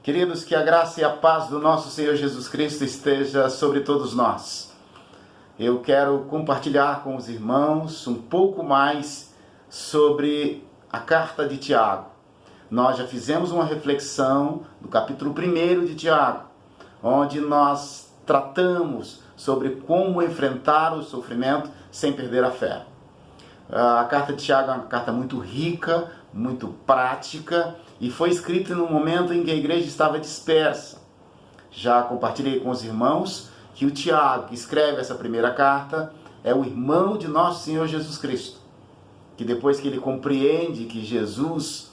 Queridos, que a graça e a paz do nosso Senhor Jesus Cristo esteja sobre todos nós. Eu quero compartilhar com os irmãos um pouco mais sobre a carta de Tiago. Nós já fizemos uma reflexão no capítulo 1 de Tiago, onde nós tratamos sobre como enfrentar o sofrimento sem perder a fé. A carta de Tiago é uma carta muito rica, muito prática, e foi escrita no momento em que a igreja estava dispersa. Já compartilhei com os irmãos que o Tiago, que escreve essa primeira carta, é o irmão de nosso Senhor Jesus Cristo, que depois que ele compreende que Jesus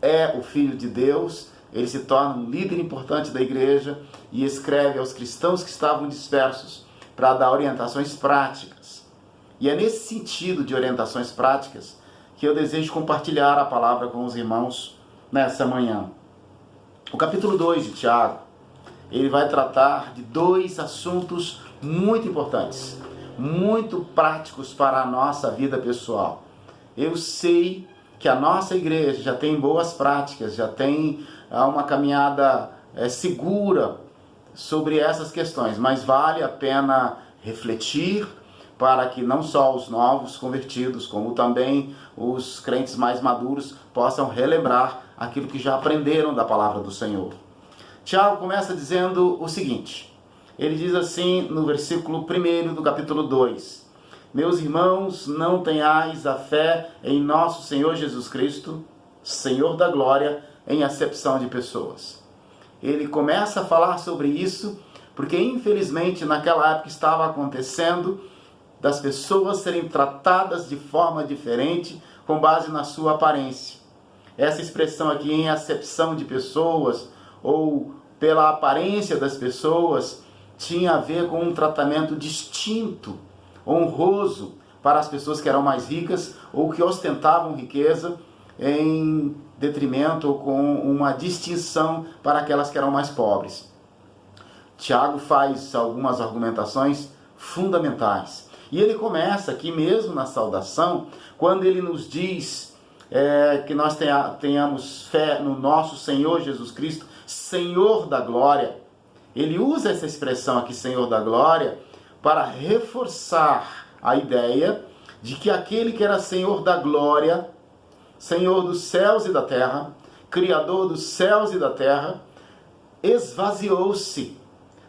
é o Filho de Deus, ele se torna um líder importante da igreja e escreve aos cristãos que estavam dispersos para dar orientações práticas. E é nesse sentido de orientações práticas que eu desejo compartilhar a palavra com os irmãos nessa manhã. O capítulo 2 de Tiago, ele vai tratar de dois assuntos muito importantes, muito práticos para a nossa vida pessoal. Eu sei que a nossa igreja já tem boas práticas, já tem uma caminhada segura sobre essas questões, mas vale a pena refletir para que não só os novos convertidos, como também os crentes mais maduros possam relembrar aquilo que já aprenderam da palavra do Senhor. Tiago começa dizendo o seguinte, ele diz assim no versículo 1 do capítulo 2, meus irmãos, não tenhais a fé em nosso Senhor Jesus Cristo, Senhor da glória, em acepção de pessoas. Ele começa a falar sobre isso porque infelizmente naquela época estava acontecendo das pessoas serem tratadas de forma diferente com base na sua aparência. Essa expressão aqui, em acepção de pessoas, ou pela aparência das pessoas, tinha a ver com um tratamento distinto, honroso, para as pessoas que eram mais ricas ou que ostentavam riqueza, em detrimento ou com uma distinção para aquelas que eram mais pobres. Tiago faz algumas argumentações fundamentais. E ele começa aqui mesmo na saudação, quando ele nos diz que nós tenhamos fé no nosso Senhor Jesus Cristo, Senhor da glória. Ele usa essa expressão aqui, Senhor da glória, para reforçar a ideia de que aquele que era Senhor da glória, Senhor dos céus e da terra, Criador dos céus e da terra, esvaziou-se,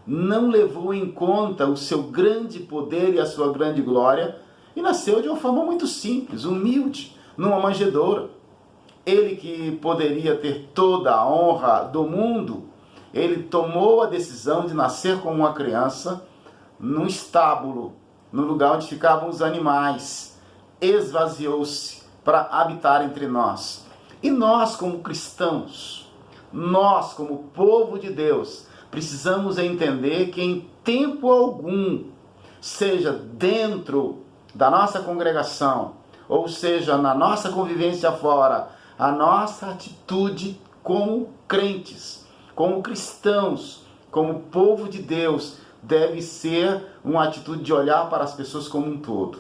não levou em conta o seu grande poder e a sua grande glória, e nasceu de uma forma muito simples, humilde, numa manjedoura. Ele que poderia ter toda a honra do mundo, ele tomou a decisão de nascer como uma criança, num estábulo, no lugar onde ficavam os animais, esvaziou-se para habitar entre nós. E nós, como cristãos, nós, como povo de Deus, precisamos entender que em tempo algum, seja dentro da nossa congregação, ou seja, na nossa convivência fora, a nossa atitude como crentes, como cristãos, como povo de Deus, deve ser uma atitude de olhar para as pessoas como um todo.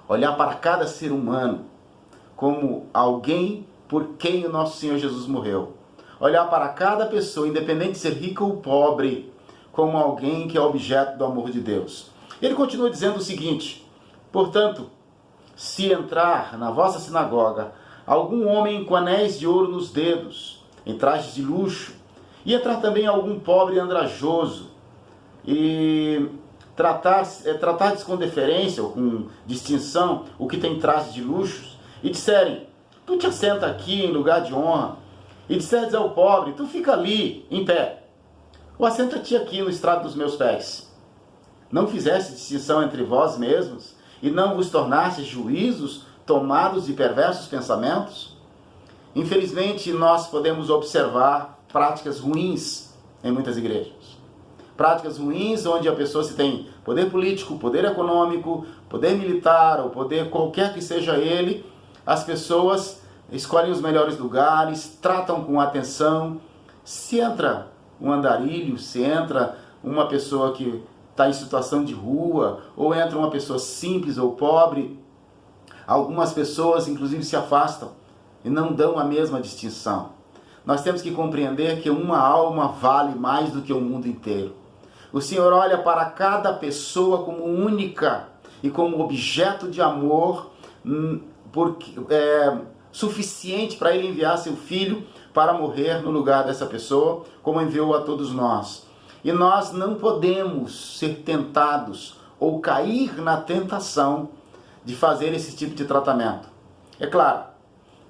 Olhar para cada ser humano como alguém por quem o nosso Senhor Jesus morreu. Olhar para cada pessoa, independente de ser rica ou pobre, como alguém que é objeto do amor de Deus. Ele continua dizendo o seguinte, portanto, se entrar na vossa sinagoga algum homem com anéis de ouro nos dedos, em trajes de luxo, e entrar também algum pobre andrajoso, e tratar com deferência ou com distinção o que tem trajes de luxo, e disserem, tu te assenta aqui em lugar de honra, e disseres ao pobre, tu fica ali, em pé, ou assenta-te aqui no estrado dos meus pés. Não fizeste distinção entre vós mesmos, e não vos tornastes juízos tomados de perversos pensamentos? Infelizmente, nós podemos observar práticas ruins em muitas igrejas. Práticas ruins onde a pessoa se tem poder político, poder econômico, poder militar, ou poder qualquer que seja ele, as pessoas escolhem os melhores lugares, tratam com atenção. Se entra um andarilho, se entra uma pessoa que está em situação de rua, ou entra uma pessoa simples ou pobre, algumas pessoas inclusive se afastam e não dão a mesma distinção. nós temos que compreender que uma alma vale mais do que o mundo inteiro. O Senhor olha para cada pessoa como única e como objeto de amor suficiente para Ele enviar seu Filho para morrer no lugar dessa pessoa, como enviou a todos nós. E nós não podemos ser tentados ou cair na tentação de fazer esse tipo de tratamento. É claro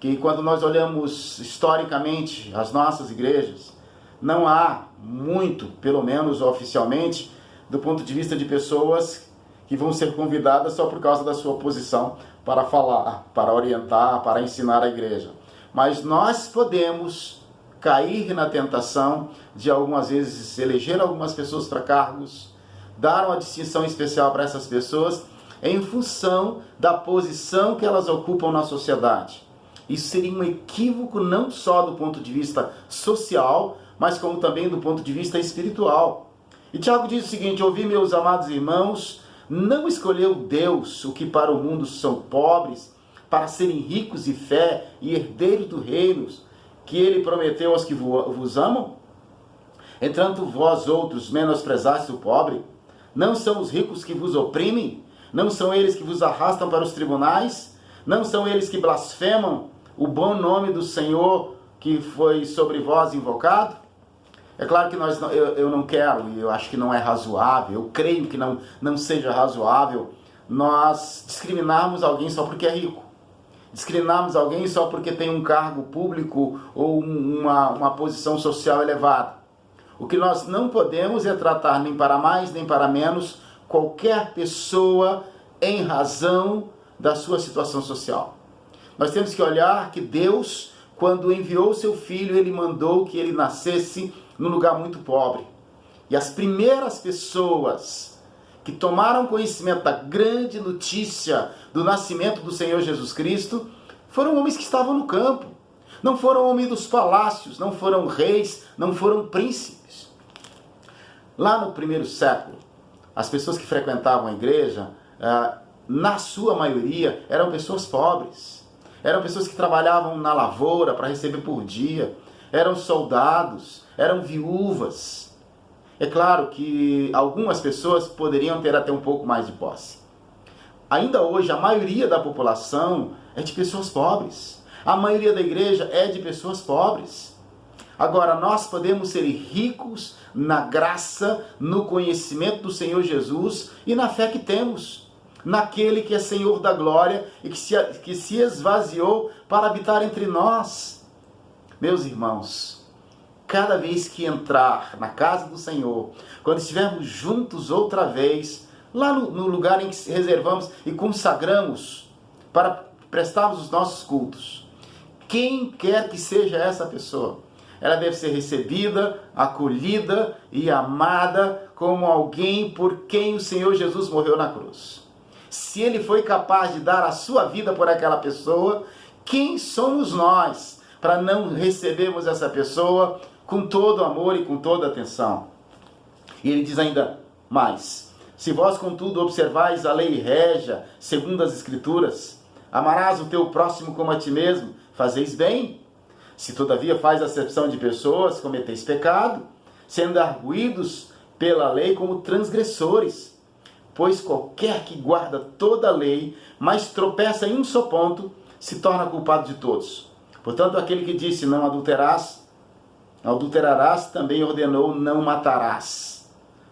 que quando nós olhamos historicamente as nossas igrejas, não há muito, pelo menos oficialmente, do ponto de vista de pessoas que vão ser convidadas só por causa da sua posição para falar, para orientar, para ensinar a igreja. Mas nós podemos cair na tentação de algumas vezes eleger algumas pessoas para cargos, dar uma distinção especial para essas pessoas em função da posição que elas ocupam na sociedade. Isso seria um equívoco não só do ponto de vista social, mas como também do ponto de vista espiritual. E Tiago diz o seguinte: ouvi, meus amados irmãos, não escolheu Deus o que para o mundo são pobres, para serem ricos de fé e herdeiros do reino, que ele prometeu aos que vos amam? Entretanto, vós outros menosprezastes o pobre? Não são os ricos que vos oprimem? Não são eles que vos arrastam para os tribunais? Não são eles que blasfemam o bom nome do Senhor que foi sobre vós invocado? É claro que eu não quero, e eu acho que não é razoável, eu creio que não seja razoável nós discriminarmos alguém só porque é rico. Discriminarmos alguém só porque tem um cargo público ou uma posição social elevada. O que nós não podemos é tratar nem para mais nem para menos qualquer pessoa em razão da sua situação social. Nós temos que olhar que Deus, quando enviou seu Filho, Ele mandou que ele nascesse num lugar muito pobre. E as primeiras pessoas que tomaram conhecimento da grande notícia do nascimento do Senhor Jesus Cristo foram homens que estavam no campo. Não foram homens dos palácios, não foram reis, não foram príncipes. Lá no primeiro século, as pessoas que frequentavam a igreja, na sua maioria, eram pessoas pobres. Eram pessoas que trabalhavam na lavoura para receber por dia. Eram soldados, eram viúvas. É claro que algumas pessoas poderiam ter até um pouco mais de posse. Ainda hoje, a maioria da população é de pessoas pobres. A maioria da igreja é de pessoas pobres. Agora, nós podemos ser ricos na graça, no conhecimento do Senhor Jesus e na fé que temos, naquele que é Senhor da glória e que se esvaziou para habitar entre nós. Meus irmãos, cada vez que entrar na casa do Senhor, quando estivermos juntos outra vez, lá no lugar em que reservamos e consagramos para prestarmos os nossos cultos, quem quer que seja essa pessoa, ela deve ser recebida, acolhida e amada como alguém por quem o Senhor Jesus morreu na cruz. Se Ele foi capaz de dar a sua vida por aquela pessoa, quem somos nós para não recebermos essa pessoa com todo amor e com toda atenção? E ele diz ainda mais: se vós, contudo, observais a lei régia, segundo as Escrituras, amarás o teu próximo como a ti mesmo, fazeis bem. Se todavia faz acepção de pessoas, cometeis pecado, sendo arguídos pela lei como transgressores. Pois qualquer que guarda toda a lei, mas tropeça em um só ponto, se torna culpado de todos. Portanto, aquele que disse não adulterarás, também ordenou não matarás.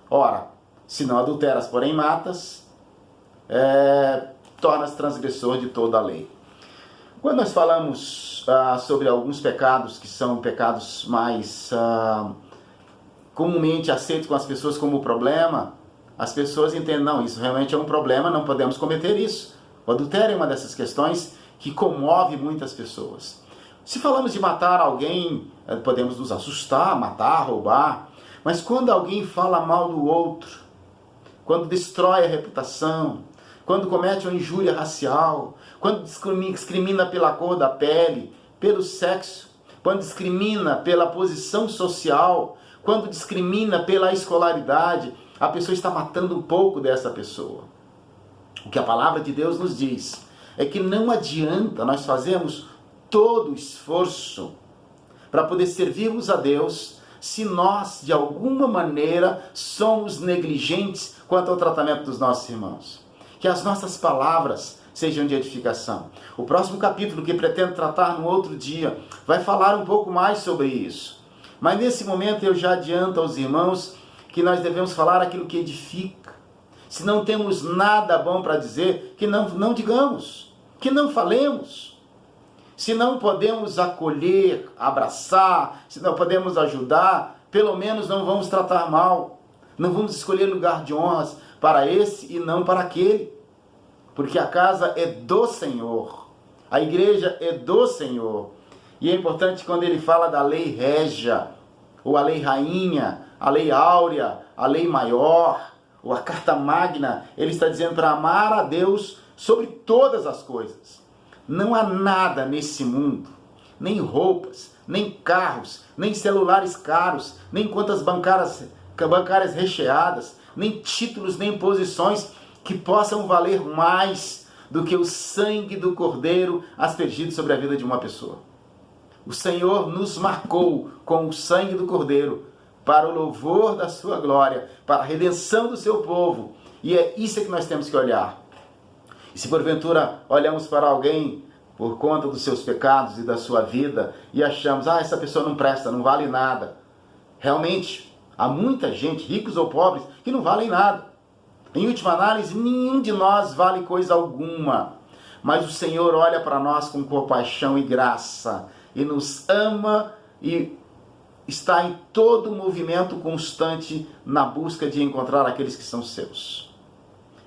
Ora, se não adulteras, porém matas, tornas transgressor de toda a lei. Quando nós falamos sobre alguns pecados que são pecados mais comumente aceitos com as pessoas como problema, as pessoas entendem, não, isso realmente é um problema, não podemos cometer isso. O adultério é uma dessas questões que comove muitas pessoas. Se falamos de matar alguém, podemos nos assustar, matar, roubar, mas quando alguém fala mal do outro, quando destrói a reputação, quando comete uma injúria racial, quando discrimina pela cor da pele, pelo sexo, quando discrimina pela posição social, quando discrimina pela escolaridade, a pessoa está matando um pouco dessa pessoa. O que a palavra de Deus nos diz é que não adianta nós fazermos todo o esforço para poder servirmos a Deus se nós, de alguma maneira, somos negligentes quanto ao tratamento dos nossos irmãos. Que as nossas palavras sejam de edificação. O próximo capítulo, que pretendo tratar no outro dia, vai falar um pouco mais sobre isso. Mas nesse momento eu já adianto aos irmãos que nós devemos falar aquilo que edifica. Se não temos nada bom para dizer, que não digamos, que não falemos. Se não podemos acolher, abraçar, se não podemos ajudar, pelo menos não vamos tratar mal. Não vamos escolher lugar de honras para esse e não para aquele. Porque a casa é do Senhor. A igreja é do Senhor. E é importante quando ele fala da lei régia, ou a lei rainha, a lei áurea, a lei maior, ou a carta magna, ele está dizendo para amar a Deus sobre todas as coisas. Não há nada nesse mundo, nem roupas, nem carros, nem celulares caros, nem contas bancárias recheadas, nem títulos, nem posições que possam valer mais do que o sangue do Cordeiro aspergido sobre a vida de uma pessoa. O Senhor nos marcou com o sangue do Cordeiro para o louvor da sua glória, para a redenção do seu povo. E é isso que nós temos que olhar. E se porventura olhamos para alguém por conta dos seus pecados e da sua vida e achamos, essa pessoa não presta, não vale nada. Realmente, há muita gente, ricos ou pobres, que não valem nada. Em última análise, nenhum de nós vale coisa alguma. Mas o Senhor olha para nós com compaixão e graça e nos ama e está em todo movimento constante na busca de encontrar aqueles que são seus.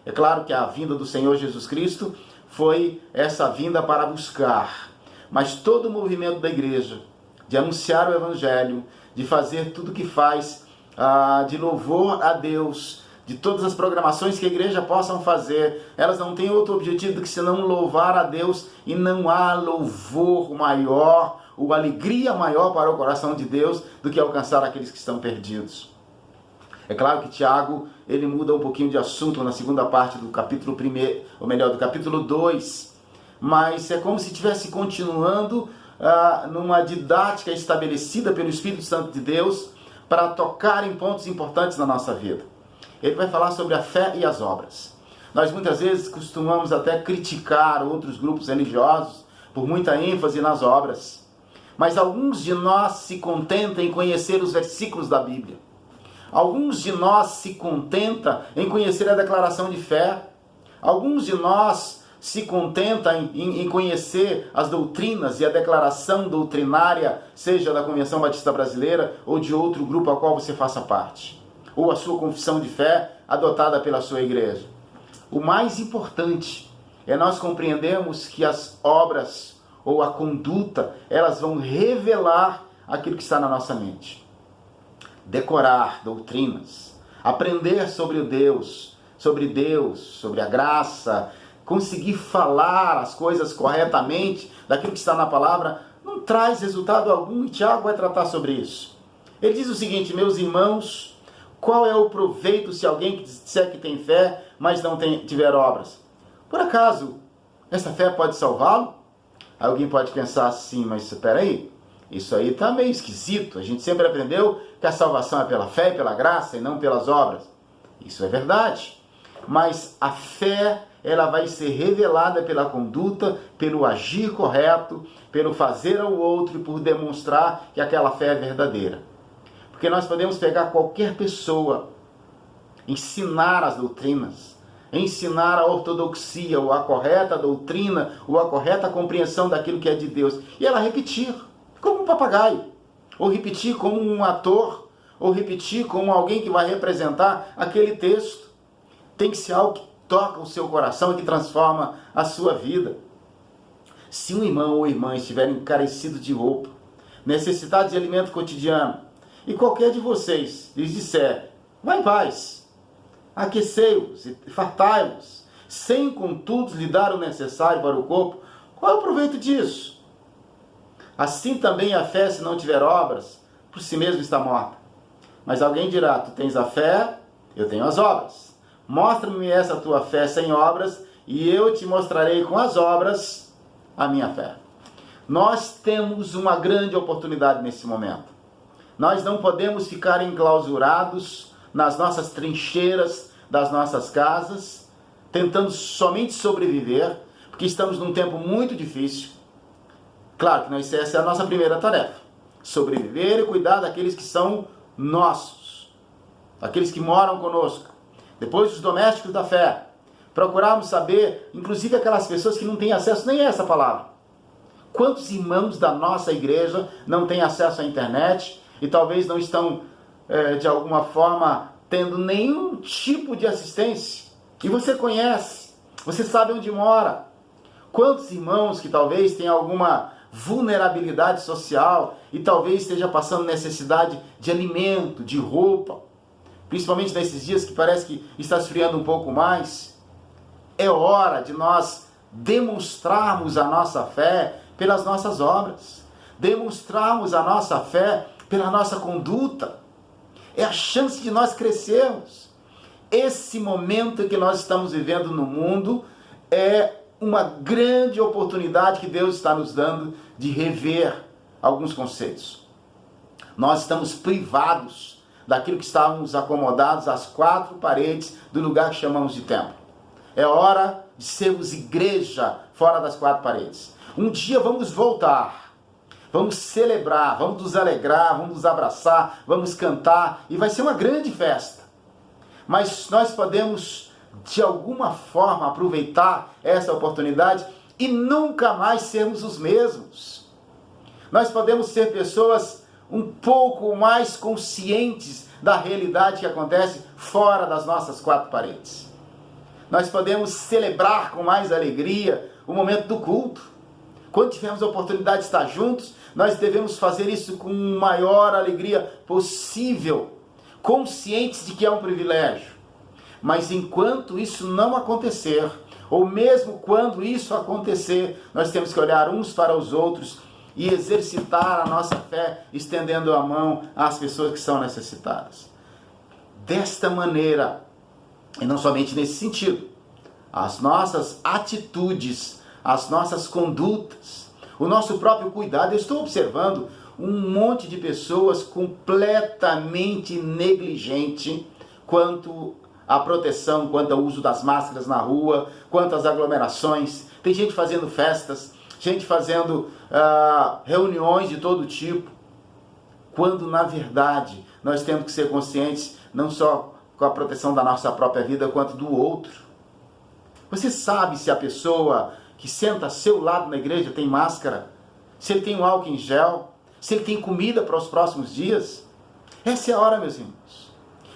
É claro que a vinda do Senhor Jesus Cristo foi essa vinda para buscar, mas todo o movimento da igreja, de anunciar o Evangelho, de fazer tudo o que faz, de louvor a Deus, de todas as programações que a igreja possam fazer, elas não têm outro objetivo do que senão louvar a Deus, e não há louvor maior, ou alegria maior para o coração de Deus do que alcançar aqueles que estão perdidos. É claro que Tiago, ele muda um pouquinho de assunto na segunda parte do capítulo 1, ou melhor, do capítulo 2, mas é como se estivesse continuando numa didática estabelecida pelo Espírito Santo de Deus para tocar em pontos importantes na nossa vida. Ele vai falar sobre a fé e as obras. Nós muitas vezes costumamos até criticar outros grupos religiosos por muita ênfase nas obras, mas alguns de nós se contentam em conhecer os versículos da Bíblia. Alguns de nós se contentam em conhecer a declaração de fé. Alguns de nós se contentam em conhecer as doutrinas e a declaração doutrinária, seja da Convenção Batista Brasileira ou de outro grupo ao qual você faça parte, ou a sua confissão de fé adotada pela sua igreja. O mais importante é nós compreendermos que as obras ou a conduta, elas vão revelar aquilo que está na nossa mente. Decorar doutrinas, aprender sobre Deus, sobre a graça, conseguir falar as coisas corretamente daquilo que está na palavra, não traz resultado algum, e Tiago vai tratar sobre isso. Ele diz o seguinte: meus irmãos, qual é o proveito se alguém disser que tem fé, mas não tiver obras? Por acaso, essa fé pode salvá-lo? Alguém pode pensar assim, mas espera aí, isso aí está meio esquisito. A gente sempre aprendeu que a salvação é pela fé e pela graça e não pelas obras. Isso é verdade. Mas a fé, ela vai ser revelada pela conduta, pelo agir correto, pelo fazer ao outro e por demonstrar que aquela fé é verdadeira. Porque nós podemos pegar qualquer pessoa, ensinar as doutrinas, ensinar a ortodoxia, ou a correta doutrina, ou a correta compreensão daquilo que é de Deus, e ela repetir como um papagaio, ou repetir como um ator, ou repetir como alguém que vai representar aquele texto. Tem que ser algo que toca o seu coração e que transforma a sua vida. Se um irmão ou irmã estiverem carecidos de roupa, necessidade de alimento cotidiano, e qualquer de vocês lhes disser, vai em paz, aquecei-os e fartai-vos, sem contudo lhe dar o necessário para o corpo, qual é o proveito disso? Assim também a fé, se não tiver obras, por si mesmo está morta. Mas alguém dirá, tu tens a fé, eu tenho as obras. Mostra-me essa tua fé sem obras, e eu te mostrarei com as obras a minha fé. Nós temos uma grande oportunidade nesse momento. Nós não podemos ficar enclausurados nas nossas trincheiras das nossas casas, tentando somente sobreviver, porque estamos num tempo muito difícil. Claro que essa é a nossa primeira tarefa. Sobreviver e cuidar daqueles que são nossos, daqueles que moram conosco. Depois os domésticos da fé. Procurarmos saber, inclusive aquelas pessoas que não têm acesso nem a essa palavra. Quantos irmãos da nossa igreja não têm acesso à internet e talvez não estão, de alguma forma, tendo nenhum tipo de assistência? E você conhece, você sabe onde mora. Quantos irmãos que talvez tenham alguma vulnerabilidade social e talvez esteja passando necessidade de alimento, de roupa, principalmente nesses dias que parece que está esfriando um pouco mais. É hora de nós demonstrarmos a nossa fé pelas nossas obras, demonstrarmos a nossa fé pela nossa conduta. É a chance de nós crescermos. Esse momento que nós estamos vivendo no mundo é uma grande oportunidade que Deus está nos dando de rever alguns conceitos. Nós estamos privados daquilo que estávamos acomodados às quatro paredes do lugar que chamamos de templo. É hora de sermos igreja fora das quatro paredes. Um dia vamos voltar, vamos celebrar, vamos nos alegrar, vamos nos abraçar, vamos cantar e vai ser uma grande festa. Mas nós podemos, de alguma forma, aproveitar essa oportunidade e nunca mais sermos os mesmos. Nós podemos ser pessoas um pouco mais conscientes da realidade que acontece fora das nossas quatro paredes. Nós podemos celebrar com mais alegria o momento do culto. Quando tivermos a oportunidade de estar juntos, nós devemos fazer isso com a maior alegria possível, conscientes de que é um privilégio. Mas enquanto isso não acontecer, ou mesmo quando isso acontecer, nós temos que olhar uns para os outros e exercitar a nossa fé, estendendo a mão às pessoas que são necessitadas. Desta maneira, e não somente nesse sentido, as nossas atitudes, as nossas condutas, o nosso próprio cuidado. Eu estou observando um monte de pessoas completamente negligente quanto à proteção, quanto ao uso das máscaras na rua, quanto às aglomerações. Tem gente fazendo festas, gente fazendo reuniões de todo tipo, quando na verdade nós temos que ser conscientes não só com a proteção da nossa própria vida, quanto do outro. Você sabe se a pessoa que senta ao seu lado na igreja tem máscara, se ele tem um álcool em gel, se ele tem comida para os próximos dias? Essa é a hora, meus irmãos.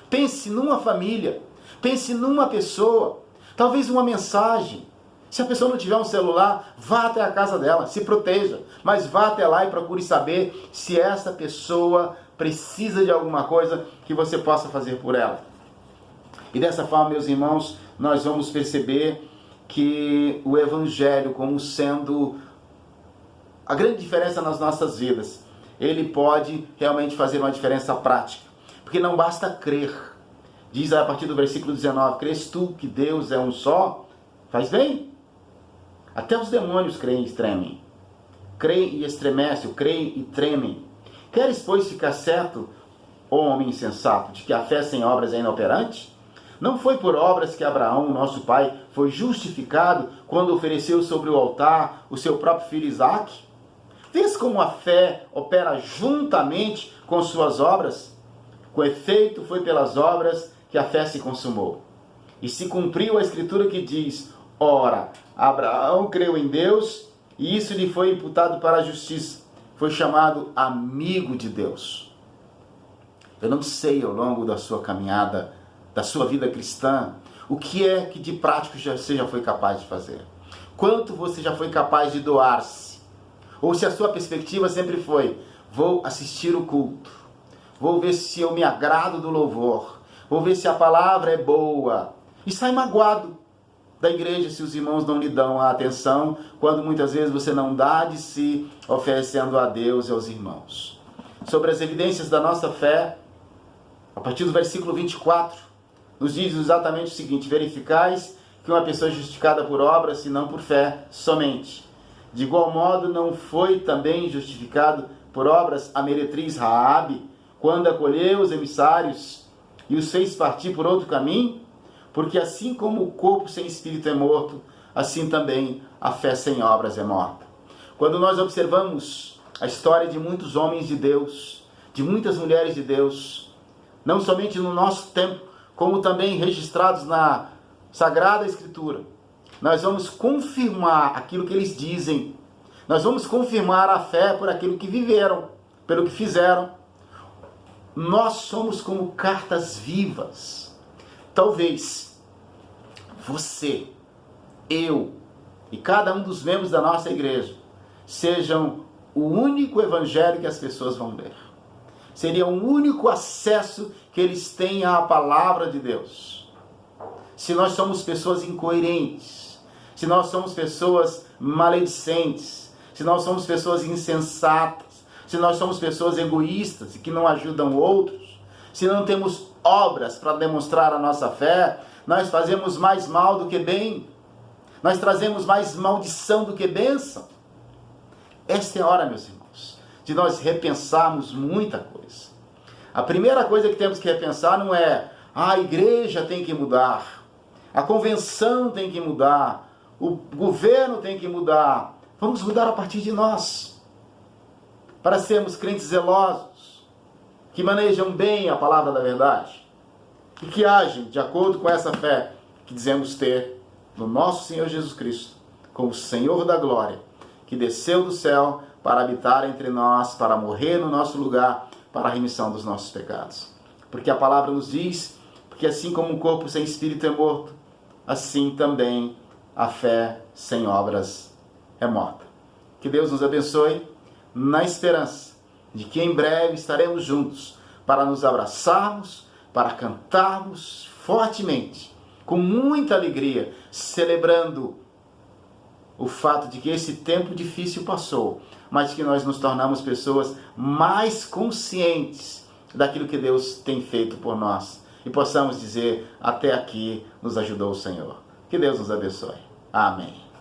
Pense numa família, pense numa pessoa, talvez uma mensagem. Se a pessoa não tiver um celular, vá até a casa dela, se proteja, mas vá até lá e procure saber se essa pessoa precisa de alguma coisa que você possa fazer por ela. E dessa forma, meus irmãos, nós vamos perceber que o Evangelho, como sendo a grande diferença nas nossas vidas, ele pode realmente fazer uma diferença prática. Porque não basta crer. Diz a partir do versículo 19, crês tu que Deus é um só? Faz bem. Até os demônios creem e tremem. Creem e estremecem, creem e tremem. Queres, pois, ficar certo, ó homem insensato, de que a fé sem obras é inoperante? Não foi por obras que Abraão, nosso pai, foi justificado quando ofereceu sobre o altar o seu próprio filho Isaque? Vês como a fé opera juntamente com suas obras? Com efeito, foi pelas obras que a fé se consumou. E se cumpriu a escritura que diz, ora, Abraão creu em Deus e isso lhe foi imputado para a justiça. Foi chamado amigo de Deus. Eu não sei ao longo da sua caminhada, da sua vida cristã, o que é que de prático você já foi capaz de fazer? Quanto você já foi capaz de doar-se? Ou se a sua perspectiva sempre foi, vou assistir o culto, vou ver se eu me agrado do louvor, vou ver se a palavra é boa, e sai magoado da igreja se os irmãos não lhe dão a atenção, quando muitas vezes você não dá de si, oferecendo a Deus e aos irmãos. Sobre as evidências da nossa fé, a partir do versículo 24, nos diz exatamente o seguinte, verificais que uma pessoa é justificada por obras e não por fé somente. De igual modo, não foi também justificado por obras a meretriz Raabe, quando acolheu os emissários e os fez partir por outro caminho? Porque assim como o corpo sem espírito é morto, assim também a fé sem obras é morta. Quando nós observamos a história de muitos homens de Deus, de muitas mulheres de Deus, não somente no nosso tempo, como também registrados na Sagrada Escritura, nós vamos confirmar aquilo que eles dizem. Nós vamos confirmar a fé por aquilo que viveram, pelo que fizeram. Nós somos como cartas vivas. Talvez você, eu e cada um dos membros da nossa igreja sejam o único evangelho que as pessoas vão ler. Seria o único acesso que eles têm à palavra de Deus. Se nós somos pessoas incoerentes, se nós somos pessoas maledicentes, se nós somos pessoas insensatas, se nós somos pessoas egoístas e que não ajudam outros, se não temos obras para demonstrar a nossa fé, nós fazemos mais mal do que bem, nós trazemos mais maldição do que bênção. Esta é a hora, meus irmãos, de nós repensarmos muita coisa. A primeira coisa que temos que repensar não é a igreja tem que mudar, a convenção tem que mudar, o governo tem que mudar. Vamos mudar a partir de nós, para sermos crentes zelosos, que manejam bem a palavra da verdade e que agem de acordo com essa fé que dizemos ter no nosso Senhor Jesus Cristo, como Senhor da glória, que desceu do céu para habitar entre nós, para morrer no nosso lugar, para a remissão dos nossos pecados. Porque a palavra nos diz, porque assim como um corpo sem espírito é morto, assim também a fé sem obras é morta. Que Deus nos abençoe, na esperança de que em breve estaremos juntos para nos abraçarmos, para cantarmos fortemente, com muita alegria, celebrando o fato de que esse tempo difícil passou, mas que nós nos tornamos pessoas mais conscientes daquilo que Deus tem feito por nós e possamos dizer, até aqui nos ajudou o Senhor. Que Deus nos abençoe. Amém.